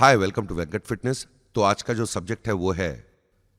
Hi, welcome to Venkat fitness. तो आज का जो सब्जेक्ट है वो है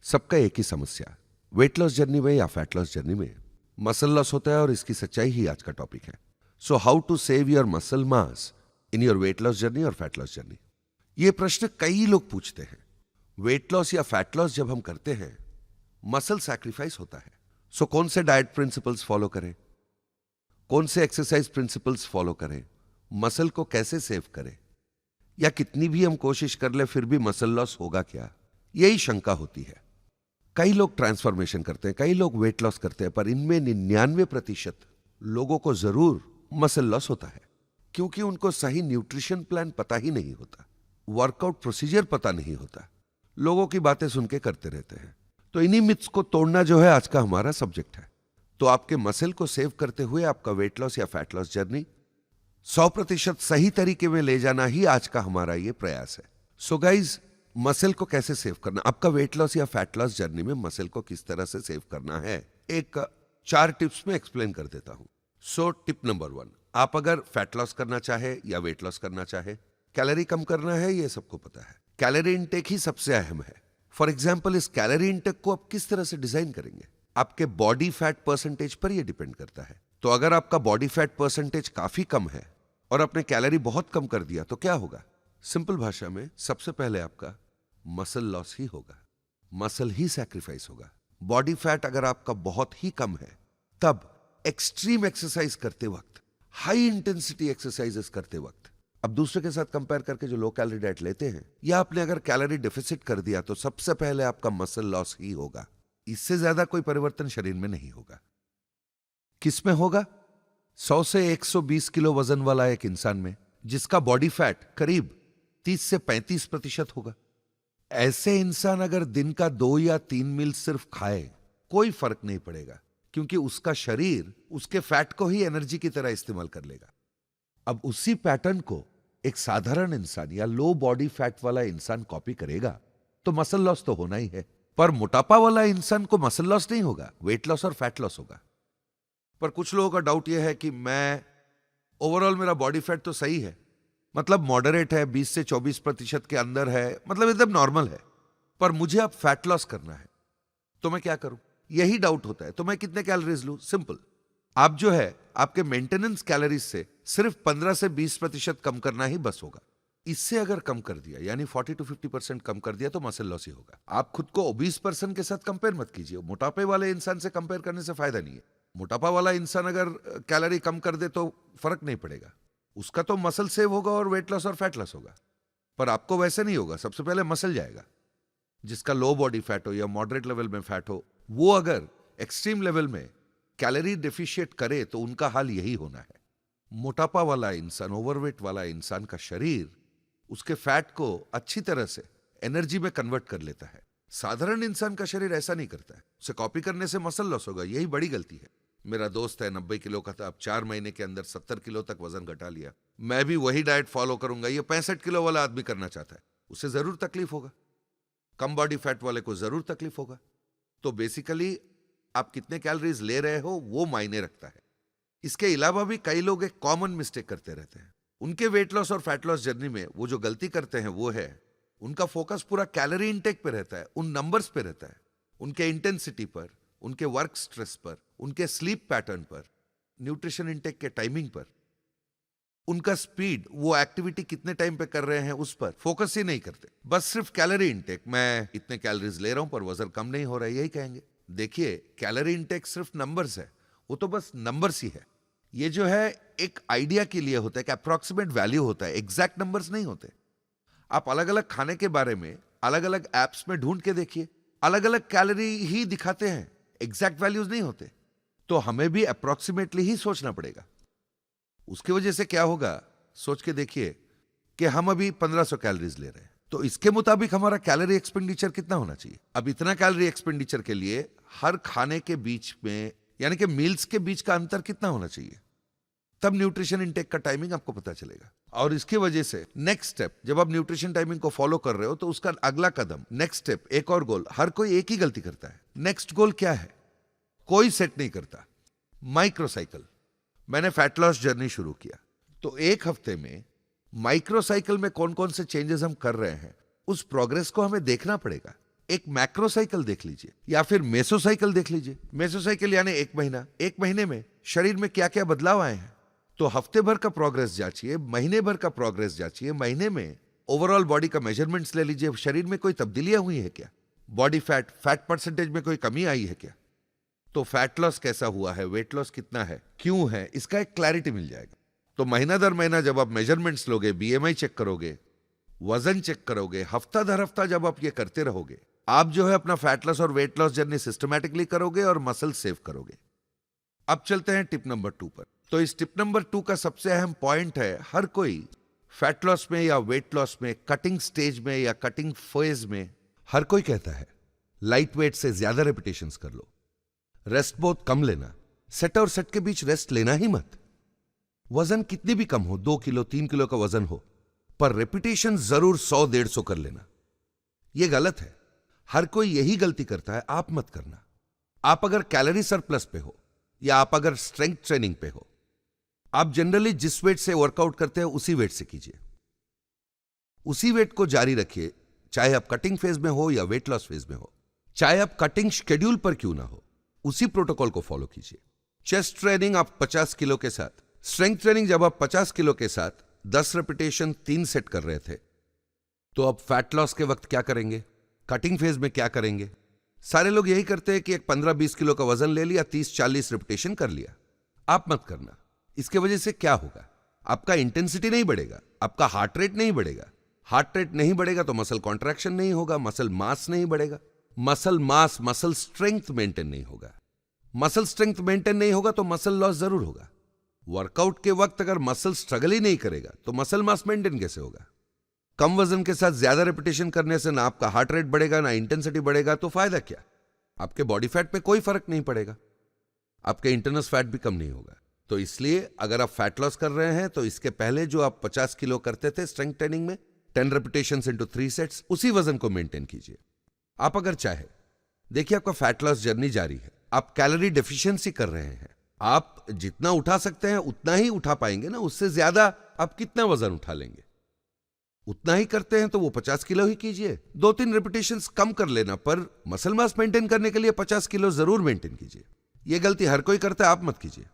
सबका एक ही समस्या, वेट लॉस जर्नी में या फैट लॉस जर्नी में मसल लॉस होता है, और इसकी सच्चाई ही आज का टॉपिक है। So how to save your muscle mass in your weight loss journey और फैट लॉस जर्नी। ये प्रश्न कई लोग पूछते हैं। वेट लॉस या फैट लॉस जब हम करते हैं, मसल सैक्रिफाइस होता है। सो कौन से डाइट प्रिंसिपल्स फॉलो करें, कौन से एक्सरसाइज प्रिंसिपल्स फॉलो करें, मसल को कैसे सेव करें, या कितनी भी हम कोशिश कर ले फिर भी मसल लॉस होगा क्या, यही शंका होती है। कई लोग ट्रांसफॉर्मेशन करते हैं, कई लोग वेट लॉस करते हैं, पर इनमें 99% लोगों को जरूर मसल लॉस होता है, क्योंकि उनको सही न्यूट्रिशन प्लान पता ही नहीं होता, वर्कआउट प्रोसीजर पता नहीं होता, लोगों की बातें सुन के करते रहते हैं। तो इन्हीं मिथ्स को तोड़ना जो है आज का हमारा सब्जेक्ट है। तो आपके मसल को सेव करते हुए आपका वेट लॉस या फैट लॉस जर्नी 100% सही तरीके में ले जाना ही आज का हमारा ये प्रयास है। सो गाइज, मसल को कैसे सेव करना, आपका वेट लॉस या फैट लॉस जर्नी में मसल को किस तरह से सेव करना है, एक 4 टिप्स में एक्सप्लेन कर देता हूं। सो टिप नंबर 1, आप अगर फैट लॉस करना चाहे या वेट लॉस करना चाहे, कैलोरी कम करना है, ये सबको पता है। कैलोरी इनटेक ही सबसे अहम है। फॉर एग्जाम्पल, इस कैलोरी इनटेक को आप किस तरह से डिजाइन करेंगे, आपके बॉडी फैट परसेंटेज पर यह डिपेंड करता है। तो अगर आपका बॉडी फैट परसेंटेज काफी कम है और आपने कैलोरी बहुत कम कर दिया, तो क्या होगा? सिंपल भाषा में, सबसे पहले आपका मसल लॉस ही होगा, मसल ही सैक्रिफाइस होगा। बॉडी फैट अगर आपका बहुत ही कम है, तब एक्सट्रीम एक्सरसाइज करते वक्त, हाई इंटेंसिटी एक्सरसाइजेस करते वक्त, अब दूसरे के साथ कंपेयर करके जो लो कैलोरी डाइट लेते हैं, या आपने अगर कैलोरी डेफिसिट कर दिया, तो सबसे पहले आपका मसल लॉस ही होगा। इससे ज्यादा कोई परिवर्तन शरीर में नहीं होगा। किस में होगा? 100 से 120 किलो वजन वाला एक इंसान में, जिसका बॉडी फैट करीब 30 से 35% होगा। ऐसे इंसान अगर दिन का 2 या 3 मील सिर्फ खाए, कोई फर्क नहीं पड़ेगा, क्योंकि उसका शरीर उसके फैट को ही एनर्जी की तरह इस्तेमाल कर लेगा। अब उसी पैटर्न को एक साधारण इंसान या लो बॉडी फैट वाला इंसान कॉपी करेगा, तो मसल लॉस तो होना ही है। पर मोटापा वाला इंसान को मसल लॉस नहीं होगा, वेट लॉस और फैट लॉस होगा। पर कुछ लोगों का डाउट यह है कि मैं ओवरऑल मेरा बॉडी फैट तो सही है, मतलब मॉडरेट है, 20 से 24% के अंदर है, मतलब एकदम नॉर्मल है, पर मुझे अब फैट लॉस करना है, तो मैं क्या करूं? यही डाउट होता है। तो मैं कितने कैलोरीज लूं? सिंपल, आप जो है आपके मेंटेनेंस कैलोरीज से सिर्फ 15 से 20% कम करना ही बस होगा। इससे अगर कम कर दिया, यानी 40 to 50% कम कर दिया, तो मसल लॉस ही होगा। आप खुद को ओबीस पर्सन के साथ कंपेयर मत कीजिए। मोटापे वाले इंसान से कंपेयर करने से फायदा नहीं है। मोटापा वाला इंसान अगर कैलोरी कम कर दे तो फर्क नहीं पड़ेगा, उसका तो मसल सेव होगा और वेट लॉस और फैट लॉस होगा। पर आपको वैसे नहीं होगा। सबसे पहले मसल जाएगा। जिसका लो बॉडी फैट हो या मॉडरेट लेवल में फैट हो, वो अगर एक्सट्रीम लेवल में कैलोरी डेफिशिएट करे, तो उनका हाल यही होना है। मोटापा वाला इंसान, ओवरवेट वाला इंसान का शरीर उसके फैट को अच्छी तरह से एनर्जी में कन्वर्ट कर लेता है। साधारण इंसान का शरीर ऐसा नहीं करता है। उसे कॉपी करने से मसल लॉस होगा, यही बड़ी गलती है। मेरा दोस्त है 90 किलो का था, अब 4 महीने के अंदर 70 किलो तक वजन घटा लिया। मैं भी वही डाइट फॉलो करूंगा। ये 65 किलो वाला आदमी करना चाहता है, उसे जरूर तकलीफ होगा। कम बॉडी फैट वाले को जरूर तकलीफ होगा। तो बेसिकली आप कितने कैलोरीज ले रहे हो वो मायने रखता है। इसके अलावा भी कई लोग एक कॉमन मिस्टेक करते रहते हैं। उनके वेट लॉस और फैट लॉस जर्नी में वो जो गलती करते हैं वो है, उनका फोकस पूरा कैलोरी इनटेक पे रहता है, उन नंबर्स पे रहता है, उनके इंटेंसिटी पर, उनके वर्क स्ट्रेस पर, उनके स्लीप पैटर्न पर, न्यूट्रिशन इनटेक के टाइमिंग पर, उनका स्पीड, वो एक्टिविटी कितने टाइम पे कर रहे हैं, उस पर फोकस ही नहीं करते। बस सिर्फ कैलोरी इनटेक, मैं इतने कैलोरीज ले रहा हूं पर वजन कम नहीं हो रहा है, यही कहेंगे। देखिए, कैलोरी इनटेक सिर्फ नंबर्स है, वो तो बस नंबर्स ही है। ये जो है एक आइडिया के लिए होता है कि अप्रोक्सीमेट वैल्यू होता है, एग्जैक्ट नंबर्स नहीं होते। आप अलग अलग खाने के बारे में अलग अलग एप्स में ढूंढ के देखिए, अलग अलग कैलोरी ही दिखाते हैं, एग्जैक्ट वैल्यूज नहीं होते। तो हमें भी अप्रोक्सीमेटली ही सोचना पड़ेगा। उसकी वजह से क्या होगा, सोच के देखिए कि हम अभी 1500 कैलोरीज ले रहे हैं, तो इसके मुताबिक हमारा कैलोरी एक्सपेंडिचर कितना होना चाहिए। अब इतना कैलोरी एक्सपेंडिचर के लिए हर खाने के बीच में, यानी कि मील्स के बीच का अंतर कितना होना चाहिए, तब न्यूट्रिशन इनटेक का टाइमिंग आपको पता चलेगा। और इसकी वजह से नेक्स्ट स्टेप, जब आप न्यूट्रिशन टाइमिंग को फॉलो कर रहे हो, तो उसका अगला कदम, नेक्स्ट स्टेप, एक और गोल। हर कोई एक ही गलती करता है। नेक्स्ट गोल क्या है, कोई सेट नहीं करता। Micro cycle. मैंने फैट लॉस जर्नी शुरू किया, तो एक हफ्ते में माइक्रो साइकिल में कौन कौन से चेंजेस हम कर रहे हैं, उस प्रोग्रेस को हमें देखना पड़ेगा। एक मैक्रो साइकिल देख लीजिए या फिर मेसो साइकिल देख लीजिए। मेसो साइकिल यानी एक महीना, एक महीने में शरीर में क्या क्या बदलाव आए हैं, तो हफ्ते भर का प्रोग्रेस जांचिए, महीने भर का प्रोग्रेस जांचिए, महीने में ओवरऑल बॉडी का मेजरमेंट्स ले लीजिए, शरीर में कोई तब्दीलियां हुई है क्या, बॉडी फैट परसेंटेज में कोई कमी आई है क्या, तो फैट लॉस कैसा हुआ है, वेट लॉस कितना है, क्यों है, इसका एक क्लैरिटी मिल जाएगा। तो महीना दर महीना जब आप मेजरमेंट्स लोगे, बीएमआई चेक करोगे, वजन चेक करोगे, हफ्ता दर हफ्ता जब आप ये करते रहोगे, आप जो है अपना फैट लॉस और वेट लॉस जर्नी सिस्टमैटिकली करोगे और मसल सेव करोगे। अब चलते हैं टिप नंबर 2 पर। तो इस टिप नंबर 2 का सबसे अहम पॉइंट है, हर कोई फैट लॉस में या वेट लॉस में, कटिंग स्टेज में या कटिंग फेज में, हर कोई कहता है लाइट वेट से ज्यादा रेपिटेशंस कर लो, रेस्ट बहुत कम लेना, सेट और सेट के बीच रेस्ट लेना ही मत, वजन कितनी भी कम हो, 2 किलो 3 किलो का वजन हो, पर रेपिटेशन जरूर 100-150 कर लेना। यह गलत है, हर कोई यही गलती करता है, आप मत करना। आप अगर कैलोरी सरप्लस पे हो या आप अगर स्ट्रेंथ ट्रेनिंग पे हो, आप जनरली जिस वेट से वर्कआउट करते हैं उसी वेट से कीजिए, उसी वेट को जारी रखिए, चाहे आप कटिंग फेज में हो या वेट लॉस फेज में हो, चाहे आप कटिंग शेड्यूल पर क्यों ना हो, उसी प्रोटोकॉल को फॉलो कीजिए। चेस्ट ट्रेनिंग आप 50 किलो के साथ, स्ट्रेंथ ट्रेनिंग जब आप 50 किलो के साथ 10 रेपिटेशन 3 सेट कर रहे थे, तो अब फैट लॉस के वक्त क्या करेंगे, कटिंग फेज में क्या करेंगे? सारे लोग यही करते हैं कि एक 15-20 किलो का वजन ले लिया, 30-40 रेपिटेशन कर लिया। आप मत करना। इसके वजह से क्या होगा, आपका इंटेंसिटी नहीं बढ़ेगा, आपका हार्ट रेट नहीं बढ़ेगा। हार्ट रेट नहीं बढ़ेगा तो मसल कॉन्ट्रैक्शन नहीं होगा, मसल मास नहीं बढ़ेगा, muscle mass, muscle strength maintain नहीं होगा। मसल स्ट्रेंथ मेंटेन नहीं होगा तो मसल लॉस जरूर होगा। वर्कआउट के वक्त अगर मसल स्ट्रगल ही नहीं करेगा तो मसल मास मेंटेन कैसे होगा? कम वजन के साथ ज्यादा रेपिटेशन करने से ना आपका हार्ट रेट बढ़ेगा ना इंटेंसिटी बढ़ेगा, तो फायदा क्या? आपके बॉडी फैट पे कोई फर्क नहीं पड़ेगा, आपके इंटरनल फैट भी कम नहीं होगा। तो इसलिए अगर आप फैट लॉस कर रहे हैं तो इसके पहले जो आप 50 किलो करते थे स्ट्रेंथ ट्रेनिंग में, 10 रेपिटेशंस इनटू 3 सेट्स, उसी वजन को मेंटेन कीजिए। आप अगर चाहे, देखिए आपका फैट लॉस जर्नी जारी है, आप कैलोरी डेफिशिएंसी कर रहे हैं, आप जितना उठा सकते हैं उतना ही उठा पाएंगे ना, उससे ज्यादा आप कितना वजन उठा लेंगे? उतना ही करते हैं तो वो 50 किलो ही कीजिए, 2-3 रेपिटेशंस कम कर लेना, पर मसल मास मेंटेन करने के लिए 50 किलो जरूर मेंटेन कीजिए। ये गलती हर कोई करता है, आप मत कीजिए।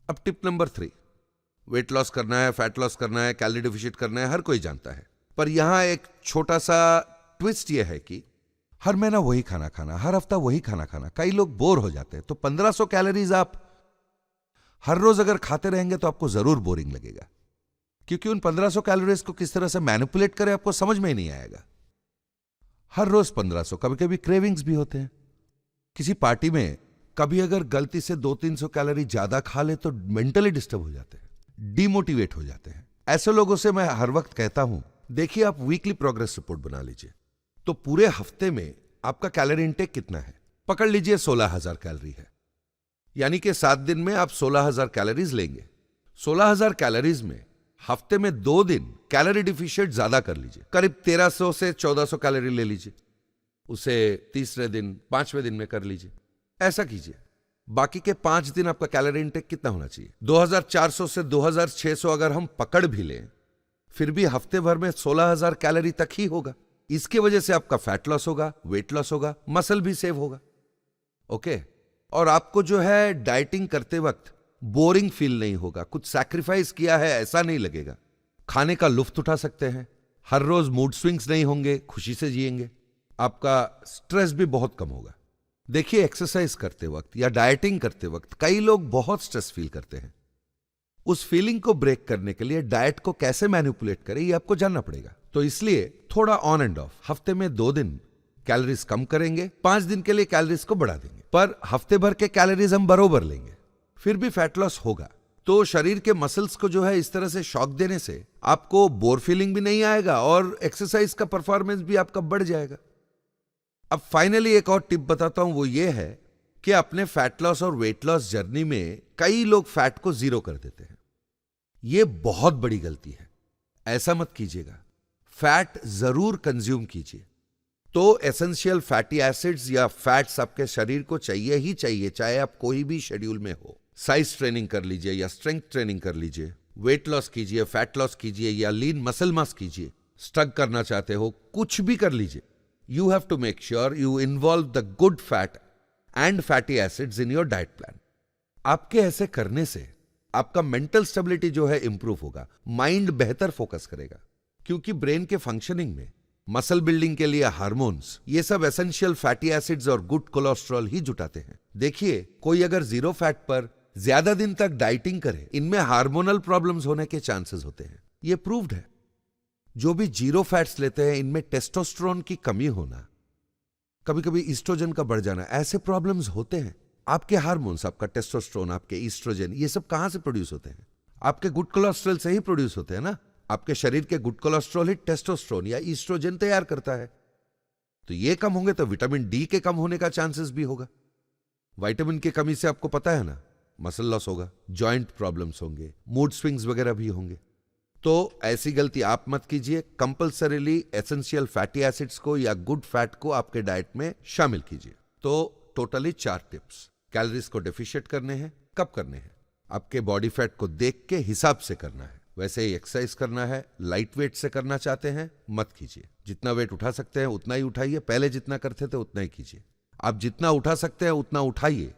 अब टिप नंबर 3, वेट लॉस करना है, फैट लॉस करना है, कैलोरी डेफिशिएट करना है, हर कोई जानता है, पर यहां एक छोटा सा ट्विस्ट ये है कि हर महीना वही खाना खाना, हर हफ्ता वही खाना खाना, कई लोग बोर हो जाते हैं। तो 1500 कैलोरीज आप हर रोज अगर खाते रहेंगे तो आपको जरूर बोरिंग लगेगा, क्योंकि उन 1500 कैलोरीज को किस तरह से मैनिपुलेट करें आपको समझ में ही नहीं आएगा। हर रोज 1500, कभी कभी क्रेविंग्स भी होते हैं। किसी पार्टी में कभी अगर गलती से 200-300 कैलोरी ज्यादा खा ले तो मेंटली डिस्टर्ब हो जाते हैं, डिमोटिवेट हो जाते हैं। ऐसे लोगों से मैं हर वक्त कहता हूं, देखिए आप वीकली प्रोग्रेस रिपोर्ट बना लीजिए, तो पूरे हफ्ते में आपका कैलोरी इंटेक कितना है, पकड़ लीजिए 16,000 कैलोरी है, यानी कि 7 दिन में आप 16,000 कैलोरीज लेंगे। 16,000 कैलोरीज में हफ्ते में 2 दिन कैलोरी डिफिशिएट ज्यादा कर लीजिए, करीब 1300 से 1400 कैलोरी ले लीजिए, उसे तीसरे दिन 5वें दिन में कर लीजिए। ऐसा कीजिए। बाकी के 5 दिन आपका कैलोरी इंटेक कितना होना चाहिए? 2400 से 2600 अगर हम पकड़ भी लें, फिर भी हफ्ते भर में 16,000 कैलोरी तक ही होगा। इसकी वजह से आपका फैट लॉस होगा, वेट लॉस होगा, मसल भी सेव होगा। ओके, और आपको जो है डाइटिंग करते वक्त बोरिंग फील नहीं होगा, कुछ सैक्रिफाइस किया है ऐसा नहीं लगेगा। खाने का लुत्फ उठा सकते हैं, हर रोज मूड स्विंग्स नहीं होंगे, खुशी से जिएंगे, आपका स्ट्रेस भी बहुत कम होगा। देखिए एक्सरसाइज करते वक्त या डाइटिंग करते वक्त कई लोग बहुत स्ट्रेस फील करते हैं। उस फीलिंग को ब्रेक करने के लिए डाइट को कैसे मैनिपुलेट करें ये आपको जानना पड़ेगा। तो इसलिए थोड़ा ऑन एंड ऑफ, हफ्ते में 2 दिन कैलोरीज कम करेंगे, 5 दिन के लिए कैलोरीज को बढ़ा देंगे, पर हफ्ते भर के कैलोरीज हम बरोबर लेंगे, फिर भी फैट लॉस होगा। तो शरीर के मसल्स को जो है इस तरह से शॉक देने से आपको बोर फीलिंग भी नहीं आएगा और एक्सरसाइज का परफॉर्मेंस भी आपका बढ़ जाएगा। अब फाइनली एक और टिप बताता हूं, वो ये है कि अपने फैट लॉस और वेट लॉस जर्नी में कई लोग फैट को 0 कर देते हैं। यह बहुत बड़ी गलती है, ऐसा मत कीजिएगा। फैट जरूर कंज्यूम कीजिए। तो एसेंशियल फैटी एसिड्स या फैट्स आपके शरीर को चाहिए ही चाहिए, चाहे आप कोई भी शेड्यूल में हो। साइज ट्रेनिंग कर लीजिए या स्ट्रेंथ ट्रेनिंग कर लीजिए, वेट लॉस कीजिए, फैट लॉस कीजिए या लीन मसल मास कीजिए, स्ट्रग करना चाहते हो, कुछ भी कर लीजिए, you have to make sure you involve the good fat and fatty acids in your diet plan. आपके ऐसे करने से आपका मेंटल स्टेबिलिटी जो है इंप्रूव होगा, माइंड बेहतर फोकस करेगा, क्योंकि ब्रेन के फंक्शनिंग में मसल बिल्डिंग के लिए हार्मोन्स, ये सब एसेंशियल फैटी एसिड्स और गुड कोलेस्ट्रॉल ही जुटाते हैं। देखिए, कोई अगर जीरो फैट पर ज्यादा दिन तक डाइटिंग करे, इनमें हार्मोनल प्रॉब्लम्स होने के चांसेस होते हैं, ये प्रूव्ड है। जो भी जीरो फैट्स लेते हैं, इनमें टेस्टोस्टेरोन की कमी होना, कभी कभी ईस्ट्रोजन का बढ़ जाना, ऐसे प्रॉब्लम्स होते हैं। आपके हार्मोन्स, आपका टेस्टोस्टेरोन, आपके ईस्ट्रोजन, ये सब कहां से प्रोड्यूस होते हैं? आपके गुड कोलेस्ट्रॉल से ही प्रोड्यूस होते हैं ना। आपके शरीर के गुड कोलेस्ट्रॉल ही टेस्टोस्टेरोन या ईस्ट्रोजन तैयार करता है। तो ये कम होंगे तो विटामिन डी के कम होने का चांसेस भी होगा। विटामिन की कमी से आपको पता है ना, मसल लॉस होगा, जॉइंट प्रॉब्लम्स होंगे, मूड स्विंग्स वगैरह भी होंगे। तो ऐसी गलती आप मत कीजिए। कंपल्सरीली एसेंशियल फैटी एसिड्स को या गुड फैट को आपके डाइट में शामिल कीजिए। तो टोटली 4 टिप्स। कैलोरीज को डेफिशिएट करने हैं। कब करने हैं? आपके बॉडी फैट को देख के हिसाब से करना है। वैसे ही एक्सरसाइज करना है। लाइट वेट से करना चाहते हैं, मत कीजिए। जितना वेट उठा सकते हैं उतना ही उठाइए। पहले जितना करते थे उतना ही कीजिए। आप जितना उठा सकते हैं उतना उठाइए।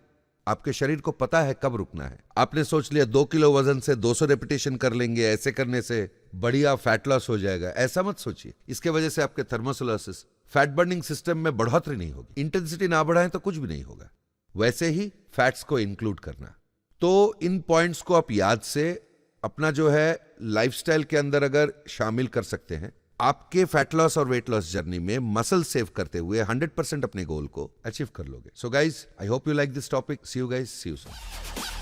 आपके शरीर को पता है कब रुकना है। आपने सोच लिया 2 किलो वजन से 200 रेपिटेशन कर लेंगे, ऐसे करने से बढ़िया फैट लॉस हो जाएगा, ऐसा मत सोचिए। इसके वजह से आपके थर्मोसोलासिस, फैट बर्निंग सिस्टम में बढ़ोतरी नहीं होगी। इंटेंसिटी ना बढ़ाएं तो कुछ भी नहीं होगा। वैसे ही फैट्स को इंक्लूड करना। तो इन पॉइंट्स को आप याद से अपना जो है लाइफस्टाइल के अंदर अगर शामिल कर सकते हैं, आपके फैट लॉस और वेट लॉस जर्नी में मसल सेव करते हुए 100% अपने गोल को अचीव कर लोगे। So guys, I hope you like this topic. See you guys, see you soon.